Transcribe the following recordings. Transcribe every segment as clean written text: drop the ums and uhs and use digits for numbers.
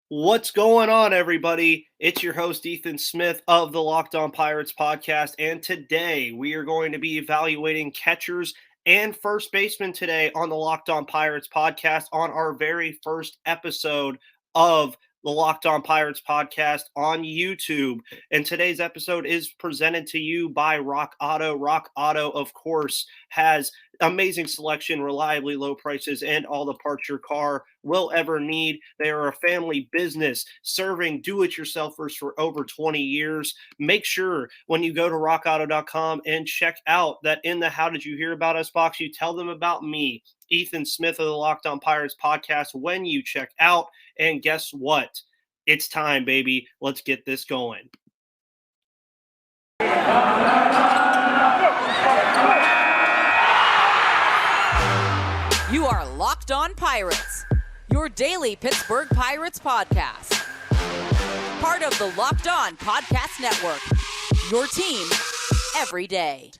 What's going on, everybody? It's your host, Ethan Smith of the Locked On Pirates podcast. And today we are going to be evaluating catchers and first baseman today on the Locked On Pirates podcast on our very first episode of the Locked On Pirates podcast on YouTube. And today's episode is presented to you by Rock Auto. Rock Auto, of course, has amazing selection, reliably low prices, and all the parts your car will ever need. They are a family business serving do-it-yourselfers for over 20 years. Make sure when you go to rockauto.com and check out that in the How Did You Hear About Us box, you tell them about me, Ethan Smith of the Locked On Pirates podcast, when you check out. And guess what? It's time, baby. Let's get this going. You are Locked On Pirates, your daily Pittsburgh Pirates podcast. Part of the Locked On Podcast Network, your team every day.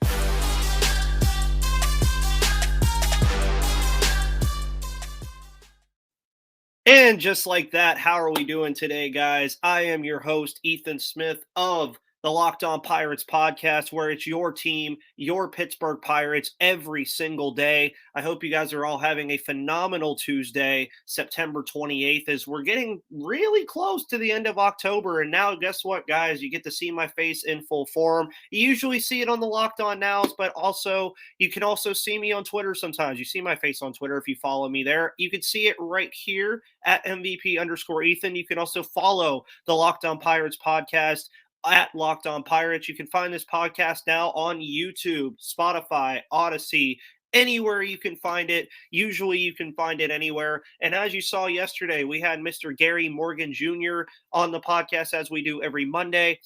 And just like that, how are we doing today, guys? I am your host, Ethan Smith of the Locked On Pirates podcast, where it's your team, your Pittsburgh Pirates, every single day. I hope you guys are all having a phenomenal Tuesday, September 28th, as we're getting really close to the end of October. And now, guess what, guys? You get to see my face in full form. You usually see it on the Locked On Nows, but also you can also see me on Twitter sometimes. You see my face on Twitter if you follow me there. You can see it right here at MVP_Ethan. You can also follow the Locked On Pirates podcast at Locked On Pirates. You can find this podcast now on YouTube, Spotify, Odyssey, anywhere you can find it. Usually you can find it anywhere. And as you saw yesterday, we had Mr. Gary Morgan Jr. on the podcast, as we do every Monday.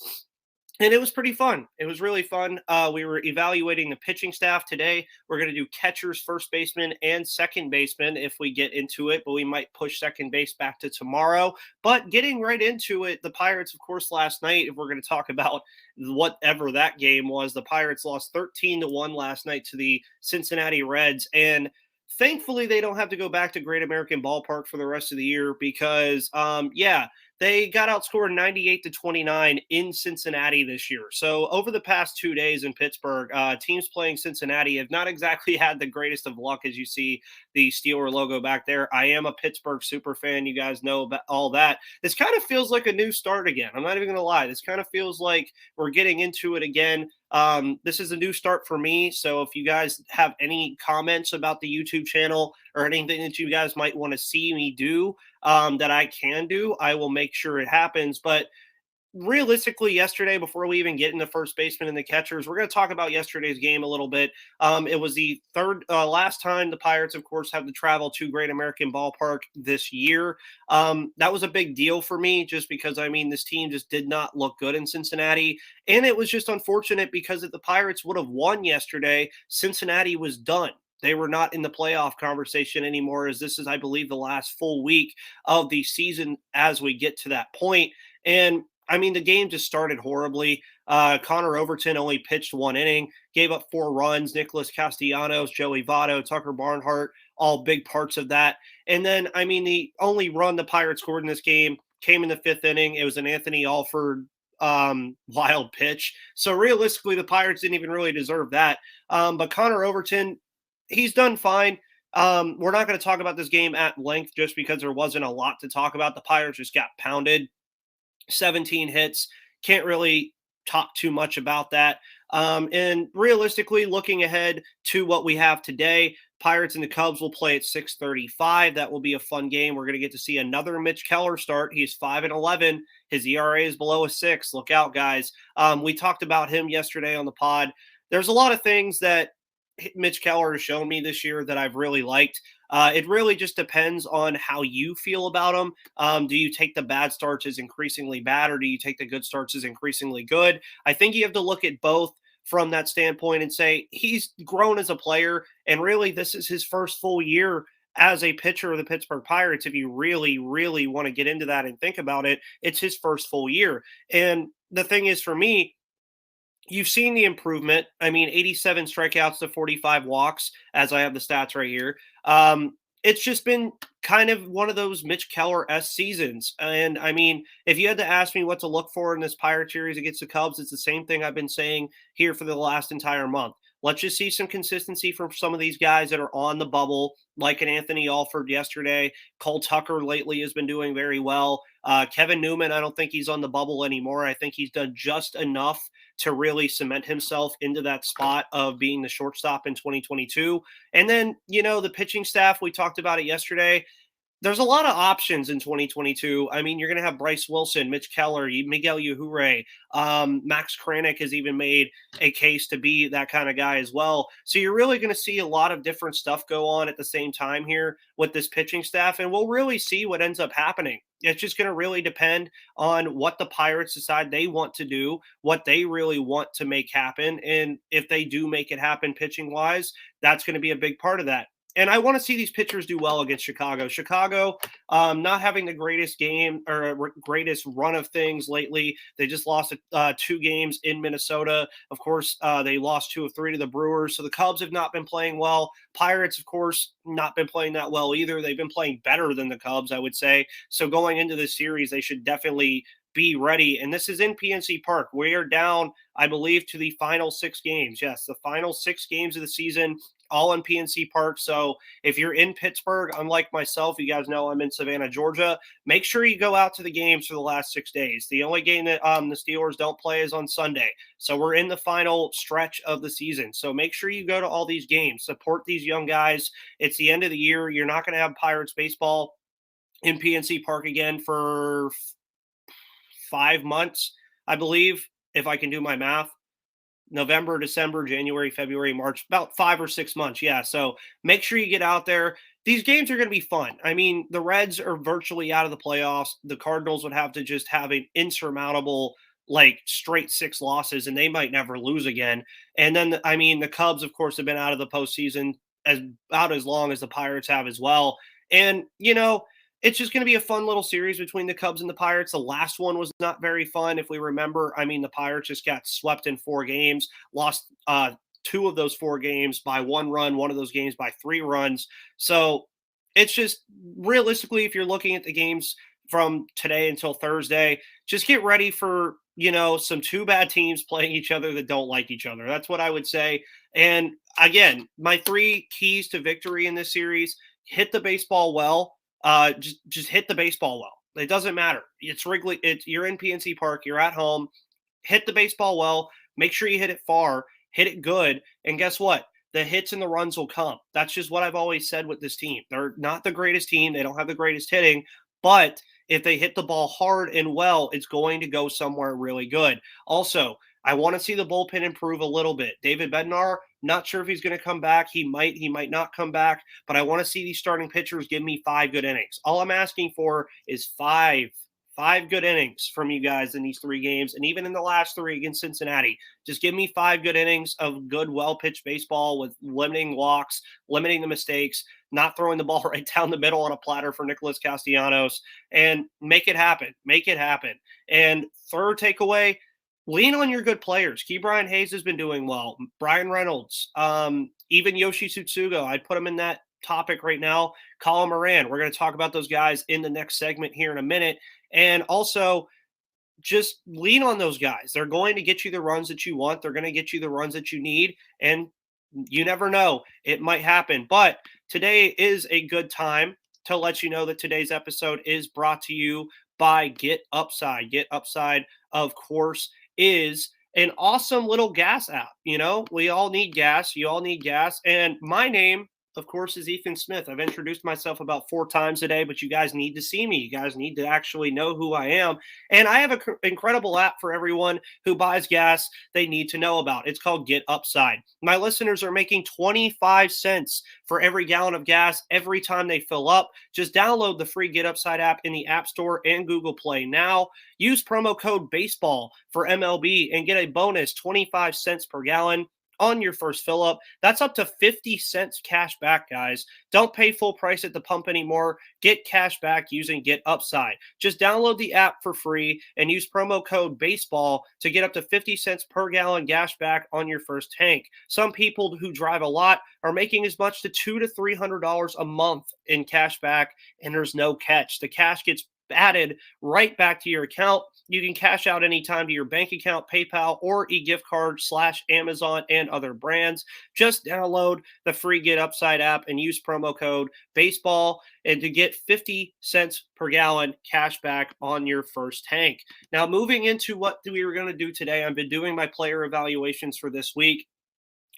And it was pretty fun. It was really fun. We were evaluating the pitching staff today. We're going to do catchers, first baseman, and second baseman if we get into it, but we might push second base back to tomorrow. But getting right into it, the Pirates, of course, last night, if we're going to talk about whatever that game was, the Pirates lost 13-1 last night to the Cincinnati Reds. And thankfully, they don't have to go back to Great American Ballpark for the rest of the year because, they got outscored 98-29 in Cincinnati this year. So over the past 2 days in Pittsburgh, teams playing Cincinnati have not exactly had the greatest of luck, as you see the Steeler logo back there. I am a Pittsburgh super fan. You guys know about all that. This kind of feels like a new start again. I'm not even going to lie. This kind of feels like we're getting into it again. This is a new start for me. So if you guys have any comments about the YouTube channel or anything that you guys might want to see me do, that I can do, I will make sure it happens. But realistically, yesterday, before we even get into first baseman and the catchers, we're going to talk about yesterday's game a little bit. It was the last time the Pirates, of course, have to travel to Great American Ballpark this year. That was a big deal for me just because, this team just did not look good in Cincinnati. And it was just unfortunate because if the Pirates would have won yesterday, Cincinnati was done. They were not in the playoff conversation anymore, as this is, I believe, the last full week of the season as we get to that point. And the game just started horribly. Connor Overton only pitched one inning, gave up 4 runs. Nicholas Castellanos, Joey Votto, Tucker Barnhart, all big parts of that. And then, the only run the Pirates scored in this game came in the 5th inning. It was an Anthony Alford wild pitch. So realistically, the Pirates didn't even really deserve that. But Connor Overton, he's done fine. We're not going to talk about this game at length just because there wasn't a lot to talk about. The Pirates just got pounded. 17 hits. Can't really talk too much about that. And realistically, looking ahead to what we have today, Pirates and the Cubs will play at 6:35. That will be a fun game. We're going to get to see another Mitch Keller start. He's 5-11. His ERA is below a 6. Look out, guys. We talked about him yesterday on the pod. There's a lot of things that Mitch Keller has shown me this year that I've really liked. It really just depends on how you feel about him. Do you take the bad starts as increasingly bad, or do you take the good starts as increasingly good? I think you have to look at both from that standpoint and say he's grown as a player, and really this is his first full year as a pitcher of the Pittsburgh Pirates. If you really, really want to get into that and think about it, it's his first full year. And the thing is, for me, you've seen the improvement. 87 strikeouts to 45 walks, as I have the stats right here. it's just been kind of one of those Mitch Keller-esque seasons. And I mean, if you had to ask me what to look for in this Pirate series against the Cubs, it's the same thing I've been saying here for the last entire month. Let's just see some consistency from some of these guys that are on the bubble, like an Anthony Alford yesterday. Cole Tucker lately has been doing very well. Kevin Newman, I don't think he's on the bubble anymore. I think he's done just enough to really cement himself into that spot of being the shortstop in 2022. And then, the pitching staff, we talked about it yesterday. There's a lot of options in 2022. I mean, you're going to have Bryce Wilson, Mitch Keller, Miguel Yajure. Max Kranick has even made a case to be that kind of guy as well. So you're really going to see a lot of different stuff go on at the same time here with this pitching staff, and we'll really see what ends up happening. It's just going to really depend on what the Pirates decide they want to do, what they really want to make happen. And if they do make it happen pitching wise, that's going to be a big part of that. And I want to see these pitchers do well against Chicago. Chicago, not having the greatest game or greatest run of things lately. They just lost 2 games in Minnesota. Of course, they lost 2 of 3 to the Brewers. So the Cubs have not been playing well. Pirates, of course, not been playing that well either. They've been playing better than the Cubs, I would say. So going into this series, they should definitely be ready. And this is in PNC Park. We are down, I believe, to the final 6 games. Yes, the final 6 games of the season, all in PNC Park. So if you're in Pittsburgh, unlike myself, you guys know I'm in Savannah, Georgia, make sure you go out to the games for the last 6 days. The only game that the Steelers don't play is on Sunday. So we're in the final stretch of the season. So make sure you go to all these games, support these young guys. It's the end of the year. You're not going to have Pirates baseball in PNC Park again for 5 months, I believe, if I can do my math. November, December, January, February, March, about 5 or 6 months. Yeah. So make sure you get out there. These games are going to be fun. I mean, the Reds are virtually out of the playoffs. The Cardinals would have to just have an insurmountable, straight 6 losses, and they might never lose again. And then, the Cubs, of course, have been out of the postseason about as long as the Pirates have as well. And, it's just going to be a fun little series between the Cubs and the Pirates. The last one was not very fun, if we remember. The Pirates just got swept in 4 games, lost 2 of those 4 games by 1 run, one of those games by 3 runs. So it's just realistically, if you're looking at the games from today until Thursday, just get ready for, some 2 bad teams playing each other that don't like each other. That's what I would say. And again, my 3 keys to victory in this series: hit the baseball well. Just hit the baseball well. It doesn't matter. It's Wrigley. You're in PNC Park. You're at home. Hit the baseball well. Make sure you hit it far. Hit it good. And guess what? The hits and the runs will come. That's just what I've always said with this team. They're not the greatest team. They don't have the greatest hitting, but if they hit the ball hard and well, it's going to go somewhere really good. Also, I want to see the bullpen improve a little bit. David Bednar, not sure if he's going to come back. He might not come back, but I want to see these starting pitchers give me 5 good innings. All I'm asking for is 5 good innings from you guys in these 3 games, and even in the last 3 against Cincinnati. Just give me 5 good innings of good, well-pitched baseball with limiting walks, limiting the mistakes, not throwing the ball right down the middle on a platter for Nicholas Castellanos, and make it happen. Make it happen. And third takeaway, lean on your good players. Ke'Bryan Hayes has been doing well. Brian Reynolds, even Yoshi Tsutsugo. I'd put him in that topic right now. Colin Marin. We're going to talk about those guys in the next segment here in a minute. And also, just lean on those guys. They're going to get you the runs that you want. They're going to get you the runs that you need. And you never know. It might happen. But today is a good time to let you know that today's episode is brought to you by Get Upside. Get Upside, of course, is an awesome little gas app. We all need gas. You all need gas. And my name, of course, is Ethan Smith. I've introduced myself about 4 times today, but you guys need to see me. You guys need to actually know who I am. And I have an incredible app for everyone who buys gas they need to know about. It's called Get Upside. My listeners are making 25 cents for every gallon of gas every time they fill up. Just download the free Get Upside app in the App Store and Google Play now. Use promo code BASEBALL for MLB and get a bonus 25 cents per gallon. on your first fill up. That's up to 50 cents cash back, guys. Don't pay full price at the pump anymore. Get cash back using Get Upside. Just download the app for free and use promo code BASEBALL to get up to 50 cents per gallon gas back on your first tank. Some people who drive a lot are making as much to $200 to $300 a month in cash back, and there's no catch. The cash gets added right back to your account. You can cash out anytime to your bank account, PayPal, or e-gift card / Amazon and other brands. Just download the free Get Upside app and use promo code BASEBALL and to get 50 cents per gallon cash back on your first tank. Now, moving into what we were going to do today, I've been doing my player evaluations for this week.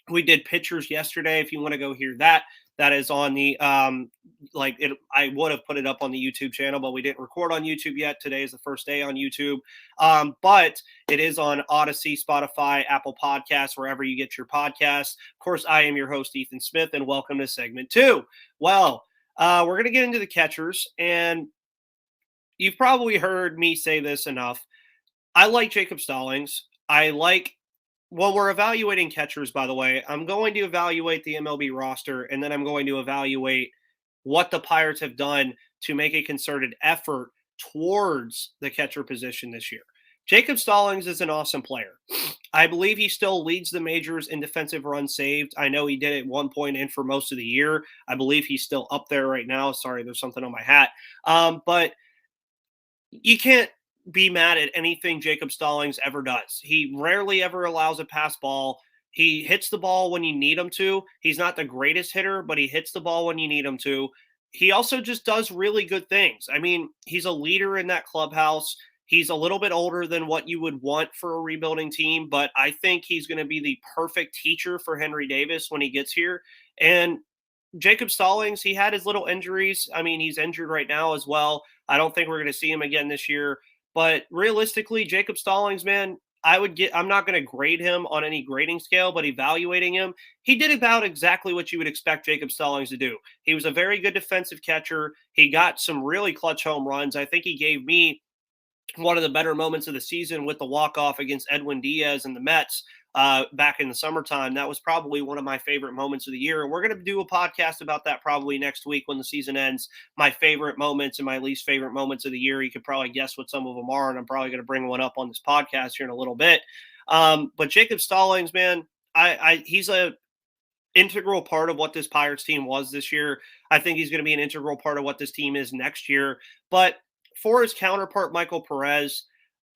We did pitchers yesterday. If you want to go hear that, that is on the I would have put it up on the YouTube channel, but we didn't record on YouTube yet. Today is the first day on YouTube. But it is on Odyssey, Spotify, Apple Podcasts, wherever you get your podcasts. Of course, I am your host, Ethan Smith, and welcome to segment 2. Well, we're going to get into the catchers, and you've probably heard me say this enough. I like Jacob Stallings. Well, we're evaluating catchers, by the way. I'm going to evaluate the MLB roster, and then I'm going to evaluate what the Pirates have done to make a concerted effort towards the catcher position this year. Jacob Stallings is an awesome player. I believe he still leads the majors in defensive runs saved. I know he did at one point and for most of the year. I believe he's still up there right now. Sorry, there's something on my hat. But you can't be mad at anything Jacob Stallings ever does. He rarely ever allows a pass ball. He hits the ball when you need him to. He's not the greatest hitter, but he hits the ball when you need him to. He also just does really good things. I mean, he's a leader in that clubhouse. He's a little bit older than what you would want for a rebuilding team, but I think he's going to be the perfect teacher for Henry Davis when he gets here. And Jacob Stallings, he had his little injuries. I mean, he's injured right now as well. I don't think we're going to see him again this year. But realistically, Jacob Stallings, man, I'm not going to grade him on any grading scale, but evaluating him, he did about exactly what you would expect Jacob Stallings to do. He was a very good defensive catcher. He got some really clutch home runs. I think he gave me one of the better moments of the season with the walk-off against Edwin Diaz and the Mets back in the summertime. That was probably one of my favorite moments of the year. And we're going to do a podcast about that probably next week when the season ends. My favorite moments and my least favorite moments of the year. You could probably guess what some of them are, and I'm probably going to bring one up on this podcast here in a little bit. But Jacob Stallings, man, he's a integral part of what this Pirates team was this year. I think he's going to be an integral part of what this team is next year. But for his counterpart, Michael Perez,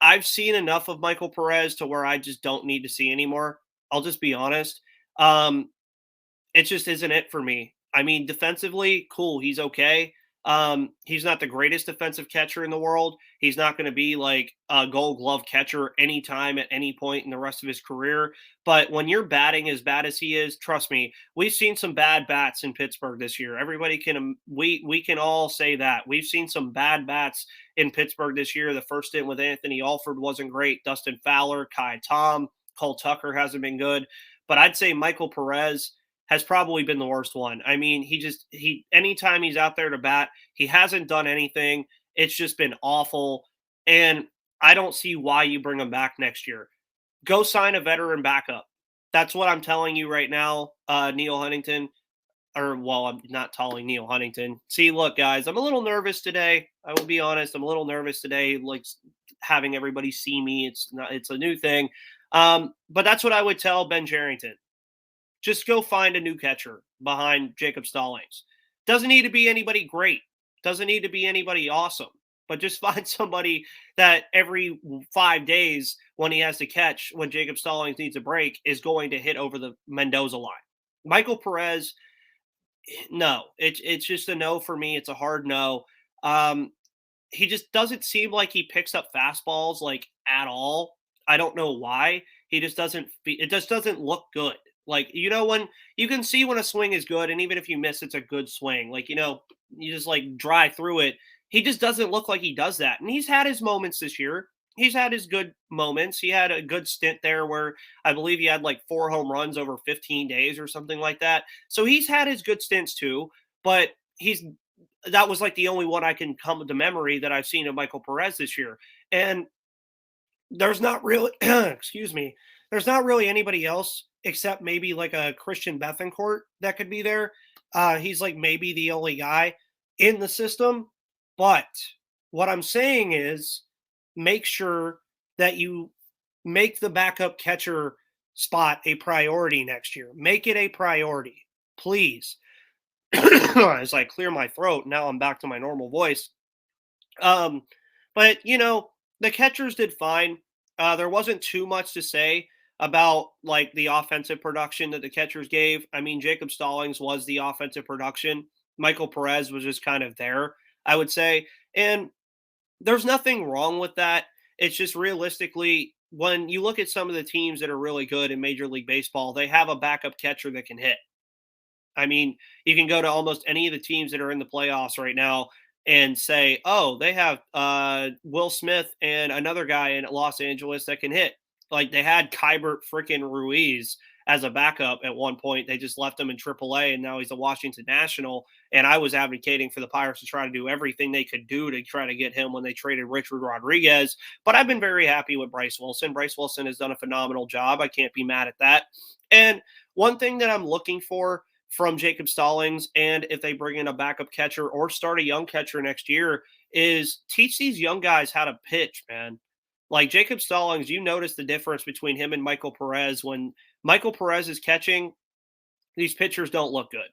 I've seen enough of Michael Perez to where I just don't need to see anymore. I'll just be honest. It just isn't it for me. I mean, defensively, cool. He's okay. He's not the greatest defensive catcher in the world. He's not going to be like a Gold Glove catcher anytime at any point in the rest of his career. But when you're batting as bad as he is, trust me, we've seen some bad bats in Pittsburgh this year. Everybody can we can all say that. We've seen some bad bats in Pittsburgh this year. The first stint with Anthony Alford wasn't great. Dustin Fowler, Kai Tom, Cole Tucker hasn't been good. But I'd say Michael Perez has probably been the worst one. I mean, anytime he's out there to bat, he hasn't done anything. It's just been awful. And I don't see why you bring him back next year. Go sign a veteran backup. That's what I'm telling you right now, Neil Huntington. I'm not telling Neil Huntington. See, look, guys, I'm a little nervous today. I will be honest. I'm a little nervous today, like having everybody see me. It's a new thing. But that's what I would tell Ben Cherington. Just go find a new catcher behind Jacob Stallings. Doesn't need to be anybody great. Doesn't need to be anybody awesome. But just find somebody that every 5 days when he has to catch, when Jacob Stallings needs a break, is going to hit over the Mendoza line. Michael Perez, no. It's just a no for me. It's a hard no. He just doesn't seem like he picks up fastballs like at all. I don't know why. It just doesn't look good. Like, when you can see when a swing is good, and even if you miss, it's a good swing. Like, you just like drive through it. He just doesn't look like he does that. And he's had his moments this year. He's had his good moments. He had a good stint there where I believe he had like 4 home runs over 15 days or something like that. So he's had his good stints too, but that was like the only one I can come to memory that I've seen of Michael Perez this year. And there's not really, excuse me, there's not really anybody else except maybe like a Christian Bethancourt that could be there. He's like maybe the only guy in the system. But what I'm saying is make sure that you make the backup catcher spot a priority next year. Make it a priority, please. As I clear my throat, now I'm back to my normal voice. But the catchers did fine. There wasn't too much to say about like the offensive production that the catchers gave. I mean, Jacob Stallings was the offensive production. Michael Perez was just kind of there, I would say. And there's nothing wrong with that. It's just realistically, when you look at some of the teams that are really good in Major League Baseball, they have a backup catcher that can hit. I mean, you can go to almost any of the teams that are in the playoffs right now and say, oh, they have Will Smith and another guy in Los Angeles that can hit. Like they had Kybert freaking Ruiz as a backup at one point. They just left him in AAA, and now he's a Washington National. And I was advocating for the Pirates to try to do everything they could do to try to get him when they traded Richard Rodriguez. But I've been very happy with Bryce Wilson. Bryce Wilson has done a phenomenal job. I can't be mad at that. And one thing that I'm looking for from Jacob Stallings, and if they bring in a backup catcher or start a young catcher next year, is teach these young guys how to pitch, man. Like Jacob Stallings, you notice the difference between him and Michael Perez. When Michael Perez is catching, these pitchers don't look good.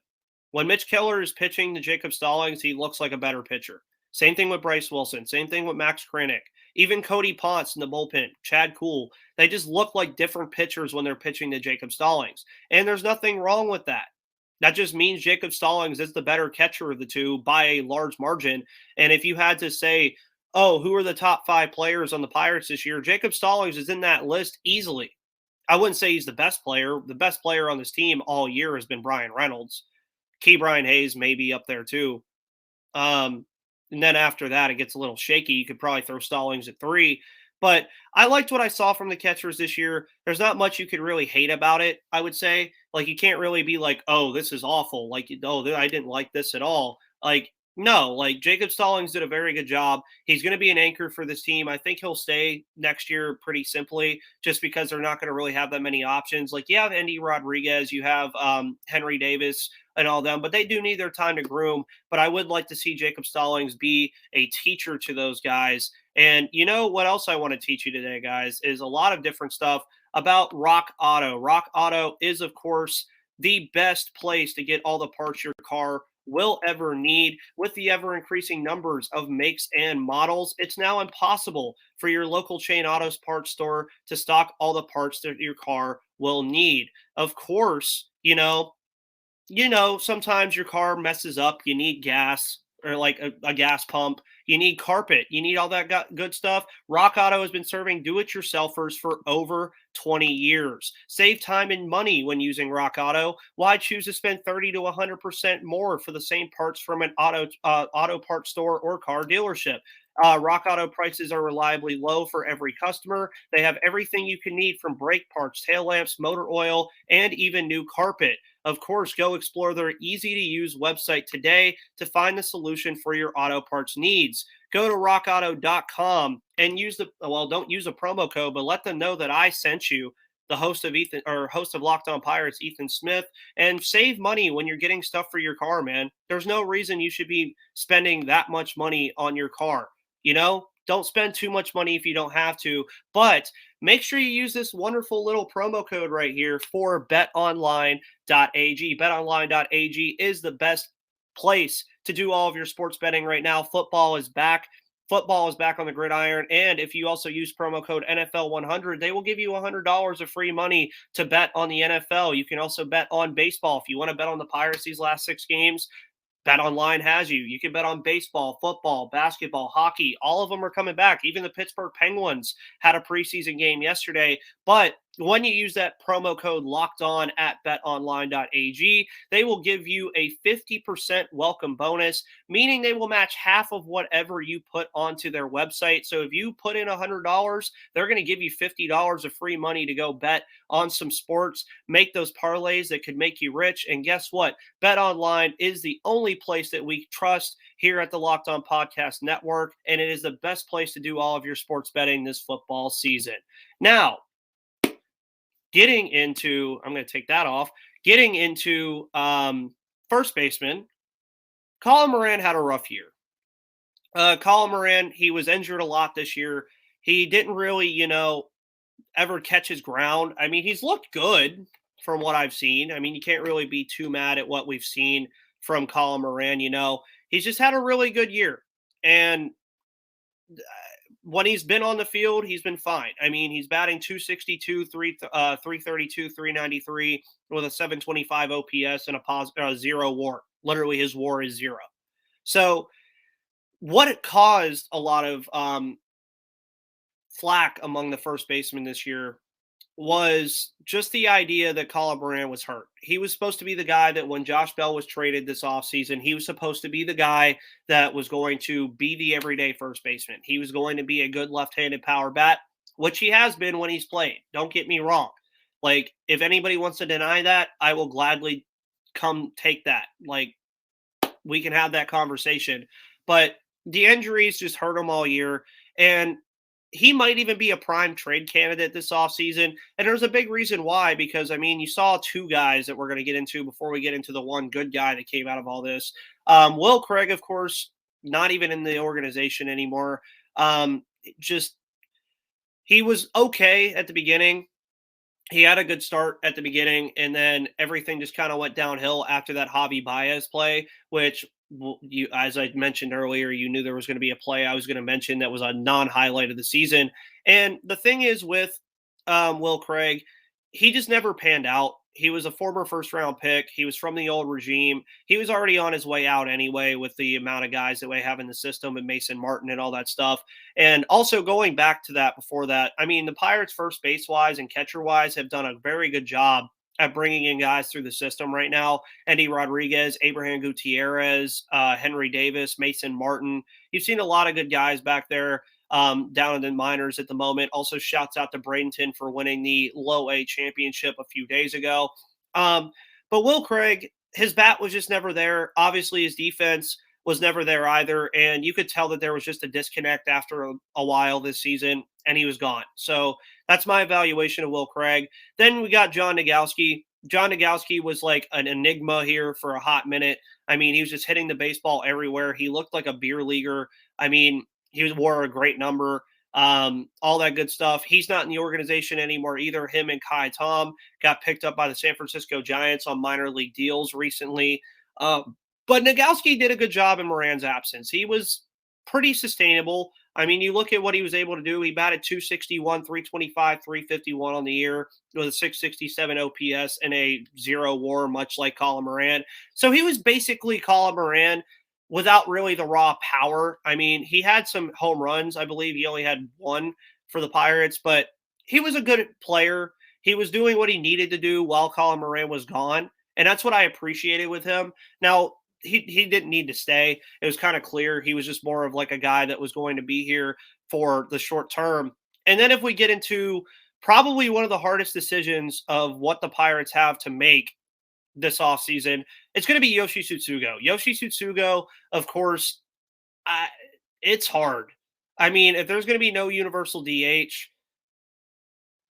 When Mitch Keller is pitching to Jacob Stallings, he looks like a better pitcher. Same thing with Bryce Wilson. Same thing with Max Kranick. Even Cody Ponce in the bullpen, Chad Kuhl. They just look like different pitchers when they're pitching to Jacob Stallings. And there's nothing wrong with that. That just means Jacob Stallings is the better catcher of the two by a large margin. And if you had to say, oh, who are the top 5 players on the Pirates this year, Jacob Stallings is in that list easily. I wouldn't say he's the best player. The best player on this team all year has been Brian Reynolds. Brian Hayes may be up there too. And then after that, it gets a little shaky. You could probably throw Stallings at 3. But I liked what I saw from the catchers this year. There's not much you could really hate about it, I would say. Like, you can't really be like, oh, this is awful. Like, oh, I didn't like this at all. Like, no, like Jacob Stallings did a very good job. He's going to be an anchor for this team. I think he'll stay next year pretty simply just because they're not going to really have that many options. Like, you have Endy Rodriguez, you have Henry Davis and all them, but they do need their time to groom. But I would like to see Jacob Stallings be a teacher to those guys. And you know what else I want to teach you today, guys, is a lot of different stuff about Rock Auto. Rock Auto is, of course, the best place to get all the parts your car will ever need. With the ever-increasing numbers of makes and models, it's now impossible for your local chain auto parts store to stock all the parts that your car will need. Of course, sometimes your car messes up. You need gas or like a gas pump. You need carpet. You need all that good stuff. Rock Auto has been serving do-it-yourselfers for over 20 years. Save time and money when using Rock Auto. Why choose to spend 30 to 100% more for the same parts from an auto parts store or car dealership? Rock Auto prices are reliably low for every customer. They have everything you can need from brake parts, tail lamps, motor oil, and even new carpet. Of course, go explore their easy-to-use website today to find the solution for your auto parts needs. Go to rockauto.com and don't use a promo code, but let them know that I sent you, the host of Locked On Pirates, Ethan Smith, and save money when you're getting stuff for your car, man. There's no reason you should be spending that much money on your car. Don't spend too much money if you don't have to, but make sure you use this wonderful little promo code right here for betonline.ag. Betonline.ag is the best place to do all of your sports betting right now. Football is back. Football is back on the gridiron. And if you also use promo code NFL100, they will give you $100 of free money to bet on the NFL. You can also bet on baseball. If you want to bet on the Pirates these last 6 games, BetOnline has you. You can bet on baseball, football, basketball, hockey. All of them are coming back. Even the Pittsburgh Penguins had a preseason game yesterday. But when you use that promo code LOCKEDON at betonline.ag, they will give you a 50% welcome bonus, meaning they will match half of whatever you put onto their website. So if you put in $100, they're going to give you $50 of free money to go bet on some sports, make those parlays that could make you rich. And guess what? BetOnline is the only place that we trust here at the Locked On Podcast Network, and it is the best place to do all of your sports betting this football season. Now, getting into, I'm going to take that off, getting into first baseman, Colin Marin had a rough year. Colin Marin, he was injured a lot this year. He didn't really, ever catch his ground. I mean, he's looked good from what I've seen. I mean, you can't really be too mad at what we've seen from Colin Marin. He's just had a really good year. And when he's been on the field, he's been fine. I mean, he's batting 262, 332, 393 with a 725 OPS and a zero WAR. Literally, his WAR is zero. So, what it caused a lot of flack among the first basemen this year was just the idea that Colin Marin was hurt. He was supposed to be the guy that when Josh Bell was traded this offseason, he was supposed to be the guy that was going to be the everyday first baseman. He was going to be a good left-handed power bat, which he has been when he's played. Don't get me wrong. Like, if anybody wants to deny that, I will gladly come take that. Like, we can have that conversation. But the injuries just hurt him all year. And he might even be a prime trade candidate this offseason. And there's a big reason why, because, I mean, you saw two guys that we're going to get into before we get into the one good guy that came out of all this. Will Craig, of course, not even in the organization anymore. He was okay at the beginning. He had a good start at the beginning, and then everything just kind of went downhill after that Javi Baez play, which as I mentioned earlier, you knew there was going to be a play I was going to mention that was a non-highlight of the season. And the thing is with Will Craig, he just never panned out. He was a former first-round pick. He was from the old regime. He was already on his way out anyway with the amount of guys that we have in the system and Mason Martin and all that stuff. And also going back to that before that, I mean, the Pirates first base-wise and catcher-wise have done a very good job at bringing in guys through the system right now. Endy Rodriguez, Abraham Gutierrez, Henry Davis, Mason Martin. You've seen a lot of good guys back there down in the minors at the moment. Also shouts out to Bradenton for winning the low A championship a few days ago. But Will Craig, his bat was just never there. Obviously, his defense was never there either. And you could tell that there was just a disconnect after a while this season, and he was gone. So that's my evaluation of Will Craig. Then we got John Nagowski. John Nagowski was like an enigma here for a hot minute. I mean, he was just hitting the baseball everywhere. He looked like a beer leaguer. I mean, he wore a great number, all that good stuff. He's not in the organization anymore either. Him and Kai Tom got picked up by the San Francisco Giants on minor league deals recently. But Nagowski did a good job in Moran's absence. He was pretty sustainable. I mean, you look at what he was able to do. He batted 261, 325, 351 on the year with a 667 OPS and a zero WAR, much like Colin Marin. So he was basically Colin Marin without really the raw power. I mean, he had some home runs. I believe he only had one for the Pirates, but he was a good player. He was doing what he needed to do while Colin Marin was gone, and that's what I appreciated with him. Now, he didn't need to stay. It was kind of clear he was just more of like a guy that was going to be here for the short term. And then if we get into probably one of the hardest decisions of what the Pirates have to make this offseason, it's going to be Yoshi Tsutsugo. Yoshi Tsutsugo, of course, it's hard. I mean, if there's going to be no universal DH,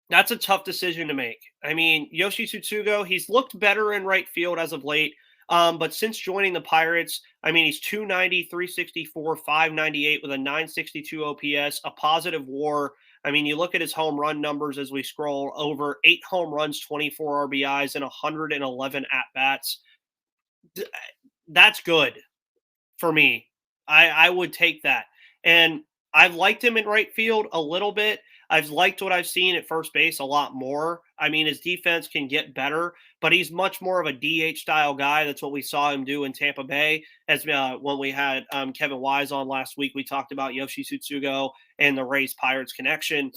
that's a tough decision to make. I mean, Yoshi Tsutsugo, he's looked better in right field as of late. But since joining the Pirates, I mean, he's 290, 364, 598 with a 962 OPS, a positive WAR. I mean, you look at his home run numbers as we scroll over: 8 home runs, 24 RBIs, and 111 at-bats. That's good for me. I would take that. And I've liked him in right field a little bit. I've liked what I've seen at first base a lot more. I mean, his defense can get better, but he's much more of a DH style guy. That's what we saw him do in Tampa Bay. As when we had Kevin Wise on last week, we talked about Yoshi Tsutsugo and the Rays Pirates connection.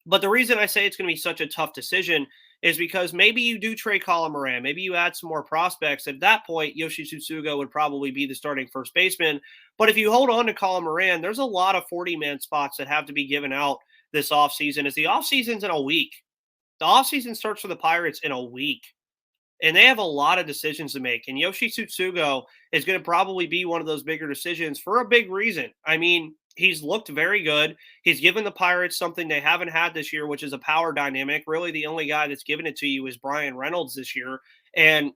But the reason I say it's going to be such a tough decision is because maybe you do trade Colin Marin. Maybe you add some more prospects. At that point, Yoshi Tsutsugo would probably be the starting first baseman. But if you hold on to Colin Marin, there's a lot of 40-man spots that have to be given out this offseason, as the offseason's in a week. The offseason starts for the Pirates in a week, and they have a lot of decisions to make. And Yoshi Tsutsugo is going to probably be one of those bigger decisions for a big reason. I mean, He's looked very good. He's given the Pirates something they haven't had this year, which is a power dynamic. Really, the only guy that's given it to you is Brian Reynolds this year. And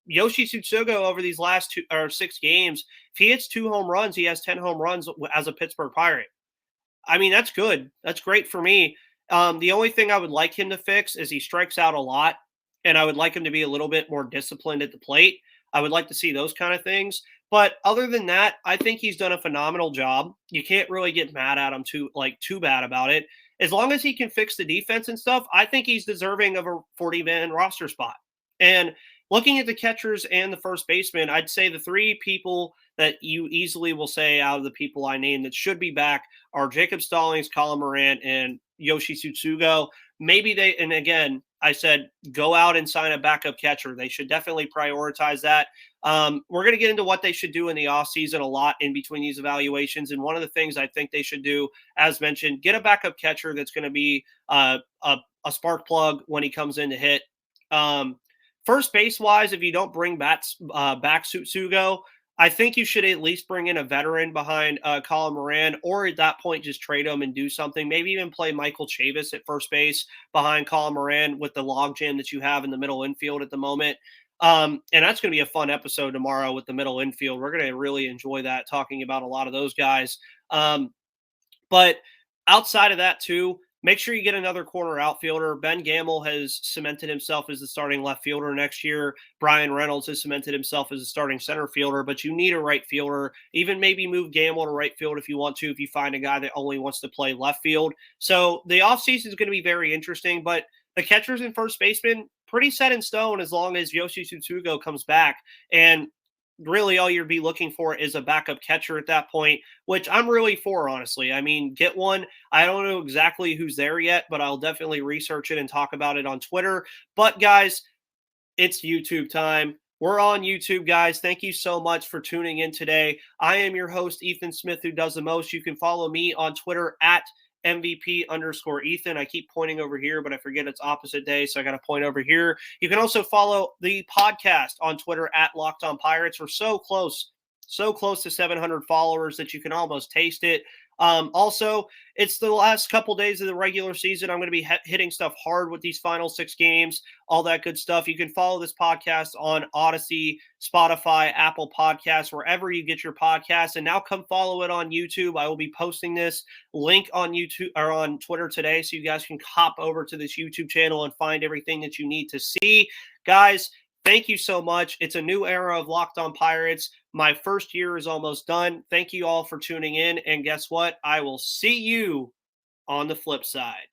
Yoshi Tsutsugo over these last 6 games, if he hits 2 home runs, he has 10 home runs as a Pittsburgh Pirate. I mean, that's good. That's great for me. The only thing I would like him to fix is he strikes out a lot, and I would like him to be a little bit more disciplined at the plate. I would like to see those kind of things. But other than that, I think he's done a phenomenal job. You can't really get mad at him too bad about it. As long as he can fix the defense and stuff, I think he's deserving of a 40-man roster spot. And looking at the catchers and the first baseman, I'd say the 3 people that you easily will say out of the people I named that should be back are Jacob Stallings, Colin Marin, and Yoshi Tsutsugo. Maybe they, and again, I said go out and sign a backup catcher. They should definitely prioritize that. We're going to get into what they should do in the offseason a lot in between these evaluations. And one of the things I think they should do, as mentioned, get a backup catcher that's going to be a spark plug when he comes in to hit. First base wise, if you don't bring back Tsutsugo, I think you should at least bring in a veteran behind Colin Marin, or at that point just trade him and do something. Maybe even play Michael Chavis at first base behind Colin Marin with the logjam that you have in the middle infield at the moment. And that's going to be a fun episode tomorrow with the middle infield. We're going to really enjoy that, talking about a lot of those guys. But outside of that too, make sure you get another corner outfielder. Ben Gamble has cemented himself as the starting left fielder next year. Brian Reynolds has cemented himself as a starting center fielder, but you need a right fielder. Even maybe move Gamble to right field if you want to, if you find a guy that only wants to play left field. So the offseason is going to be very interesting, but the catchers and first baseman, pretty set in stone as long as Yoshi Tsutsugo comes back. And really all you'd be looking for is a backup catcher at that point, which I'm really for, honestly. I mean, get one. I don't know exactly who's there yet, but I'll definitely research it and talk about it on Twitter. But guys, it's YouTube time. We're on YouTube, guys. Thank you so much for tuning in today. I am your host, Ethan Smith, who does the most. You can follow me on Twitter at MVP_Ethan. I keep pointing over here, but I forget it's opposite day, so I got to point over here. You can also follow the podcast on Twitter at Locked On Pirates. We're so close to 700 followers that you can almost taste it. Also, it's the last couple days of the regular season. I'm going to be hitting stuff hard with these final 6 games, all that good stuff. You can follow this podcast on Odyssey, Spotify, Apple Podcasts, wherever you get your podcasts. And now come follow it on YouTube. I will be posting this link on YouTube or on Twitter today, so you guys can hop over to this YouTube channel and find everything that you need to see. Guys, thank you so much. It's a new era of Locked On Pirates. My first year is almost done. Thank you all for tuning in. And guess what? I will see you on the flip side.